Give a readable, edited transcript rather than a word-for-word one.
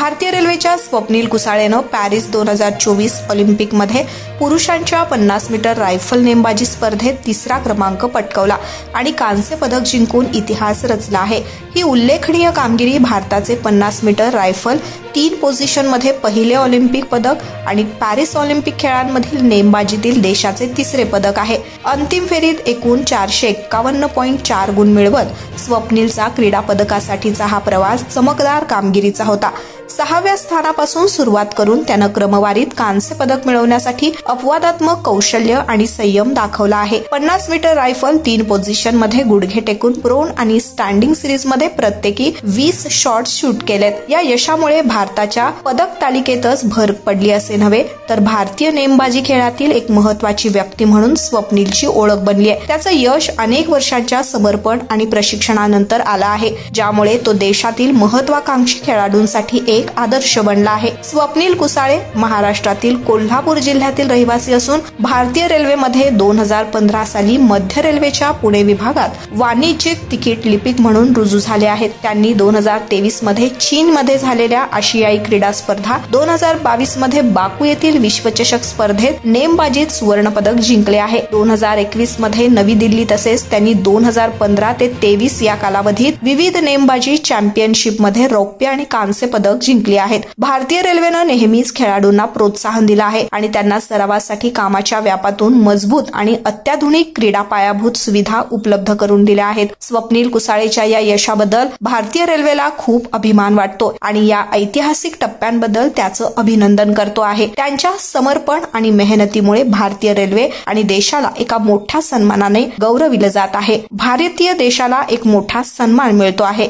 भारतीय रेल्वेच्या स्वप्नील कुसाळेनं पॅरिस 2024 ऑलिम्पिकमध्ये पुरुषांच्या 50 मीटर रायफल नेमबाजी स्पर्धेत तिसरा क्रमांक पटकावला आणि कांस्य पदक जिंकून इतिहास रचला आहे। ही उल्लेखनीय कामगिरी भारताचे 50 मीटर रायफल 3 पोझिशनमध्ये पहिले ऑलिम्पिक पदक आणि पॅरिस ऑलिम्पिक खेळांमधील नेमबाजीतील देशाचे तिसरे पदक आहे। अंतिम फेरीत एकूण 451.4 गुण मिळवत स्वप्नीलचा क्रीडा पदकासाठीचा हा प्रवास चमकदार कामगिरीचा होता। 6व्या स्थानापासून सुरुवात करून त्यानं क्रमवारीत कांस्य पदक मिळवण्यासाठी अपवादात्मक कौशल्य आणि संयम दाखवला आहे। 50 मीटर रायफल 3 पोझिशनमध्ये गुडघे टेकून प्रोन आणि स्टँडिंग सिरीजमध्ये प्रत्येकी 20 शॉट्स शूट केलेत। या यशामुळे भारताच्या पदक तालिकेतच भर पडली असे नव्हे तर भारतीय नेमबाजी खेळातील एक महत्त्वाची व्यक्ती म्हणून स्वप्नीलची ओळख बनली आहे। त्याचं यश अनेक वर्षांच्या समर्पण आणि प्रशिक्षणानंतर आलं आहे, ज्यामुळे तो देशातील महत्त्वाकांक्षी खेळाडूंसाठी एक आदर्श बनला आहे। स्वप्नील कुसाळे महाराष्ट्रातील कोल्हापूर जिल्ह्यातील रहिवासी असून भारतीय रेल्वेमध्ये 2015 साली मध्य रेल्वेच्या पुणे विभागात वाणिज्यिक तिकीट लिपिक म्हणून रुजू झाले आहेत। त्यांनी 2023 मध्ये चीनमध्ये झालेल्या आशियाई क्रीडा स्पर्धा, 2022 मध्ये बाकू येथील विश्वचषक स्पर्धेत नेमबाजीत सुवर्ण पदक जिंकले आहे। 2021 मध्ये नवी दिल्ली तसेच त्यांनी 2015 ते 23 या कालावधीत विविध नेमबाजी चॅम्पियनशिपमध्ये रौप्य आणि कांस्य पदक जिंकली आहेत। भारतीय रेल्वेनं नेहमीच खेळाडूंना प्रोत्साहन दिलं आहे आणि त्यांना सरावासाठी कामाच्या व्यापातून मजबूत आणि अत्याधुनिक क्रीडा पायाभूत सुविधा उपलब्ध करून दिल्या आहेत। स्वप्नील कुसाळेच्या या यशाबद्दल भारतीय रेल्वेला खूप अभिमान वाटतो आणि या ऐतिहासिक टप्प्यांबद्दल त्याचं अभिनंदन करतो आहे। त्यांच्या समर्पण आणि मेहनतीमुळे भारतीय रेल्वे आणि देशाला एका मोठ्या सन्मानाने गौरविलं जात आहे। भारतीय देशाला एक मोठा सन्मान मिळतो आहे।